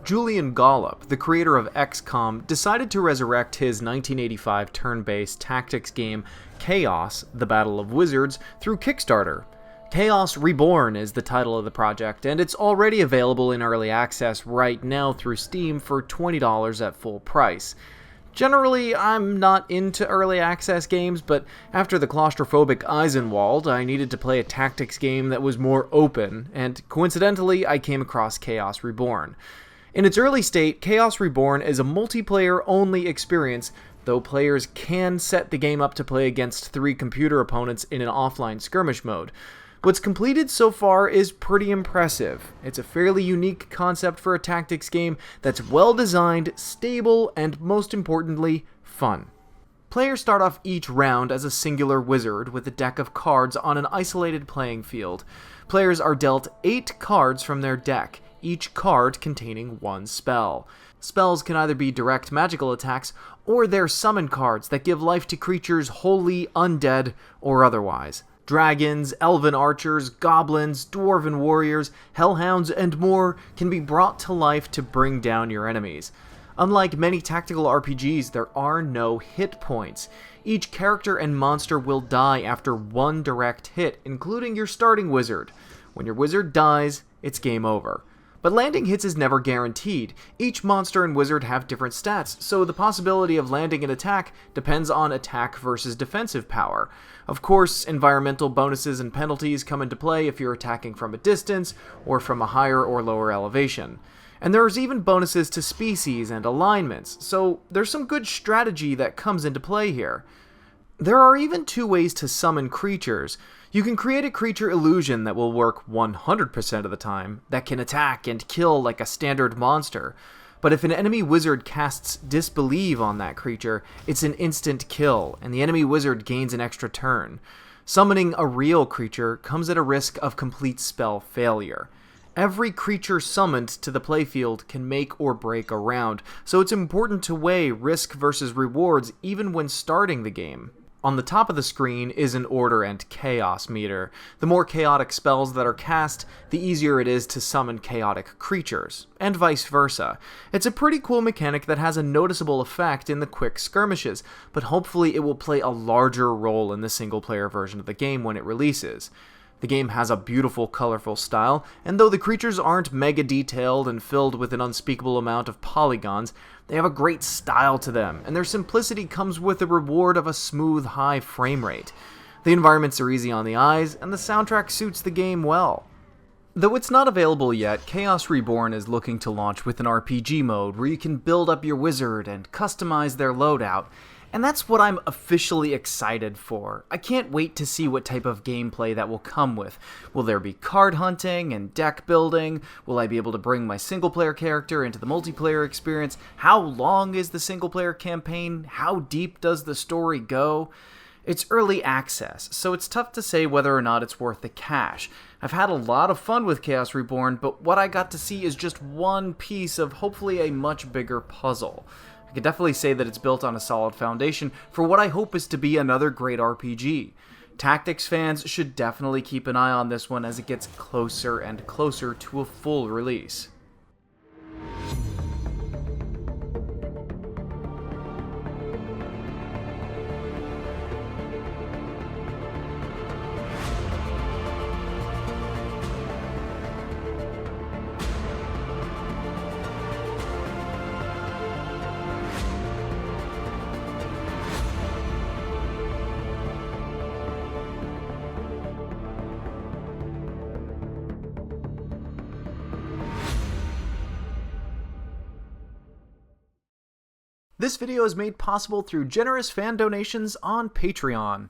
Julian Gollop, the creator of XCOM, decided to resurrect his 1985 turn-based tactics game Chaos: The Battle of Wizards through Kickstarter. Chaos Reborn is the title of the project, and it's already available in early access right now through Steam for $20 at full price. Generally, I'm not into early access games, but after the claustrophobic Eisenwald, I needed to play a tactics game that was more open, and coincidentally, I came across Chaos Reborn. In its early state, Chaos Reborn is a multiplayer-only experience, though players can set the game up to play against 3 computer opponents in an offline skirmish mode. What's completed so far is pretty impressive. It's a fairly unique concept for a tactics game that's well-designed, stable, and most importantly, fun. Players start off each round as a singular wizard with a deck of cards on an isolated playing field. Players are dealt 8 cards from their deck, each card containing 1 spell. Spells can either be direct magical attacks, or they're summon cards that give life to creatures wholly undead or otherwise. Dragons, elven archers, goblins, dwarven warriors, hellhounds, and more can be brought to life to bring down your enemies. Unlike many tactical RPGs, there are no hit points. Each character and monster will die after 1 direct hit, including your starting wizard. When your wizard dies, it's game over. But landing hits is never guaranteed. Each monster and wizard have different stats, so the possibility of landing an attack depends on attack versus defensive power. Of course, environmental bonuses and penalties come into play if you're attacking from a distance or from a higher or lower elevation. And there's even bonuses to species and alignments, so there's some good strategy that comes into play here. There are even 2 ways to summon creatures. You can create a creature illusion that will work 100% of the time, that can attack and kill like a standard monster. But if an enemy wizard casts Disbelieve on that creature, it's an instant kill, and the enemy wizard gains an extra turn. Summoning a real creature comes at a risk of complete spell failure. Every creature summoned to the playfield can make or break a round, so it's important to weigh risk versus rewards even when starting the game. On the top of the screen is an order and chaos meter. The more chaotic spells that are cast, the easier it is to summon chaotic creatures, and vice versa. It's a pretty cool mechanic that has a noticeable effect in the quick skirmishes, but hopefully it will play a larger role in the single-player version of the game when it releases. The game has a beautiful, colorful style, and though the creatures aren't mega detailed and filled with an unspeakable amount of polygons, they have a great style to them, and their simplicity comes with the reward of a smooth, high frame rate. The environments are easy on the eyes, and the soundtrack suits the game well. Though it's not available yet, Chaos Reborn is looking to launch with an RPG mode where you can build up your wizard and customize their loadout, and that's what I'm officially excited for. I can't wait to see what type of gameplay that will come with. Will there be card hunting and deck building? Will I be able to bring my single-player character into the multiplayer experience? How long is the single-player campaign? How deep does the story go? It's early access, so it's tough to say whether or not it's worth the cash. I've had a lot of fun with Chaos Reborn, but what I got to see is just one piece of hopefully a much bigger puzzle. I could definitely say that it's built on a solid foundation for what I hope is to be another great RPG. Tactics fans should definitely keep an eye on this one as it gets closer and closer to a full release. This video is made possible through generous fan donations on Patreon.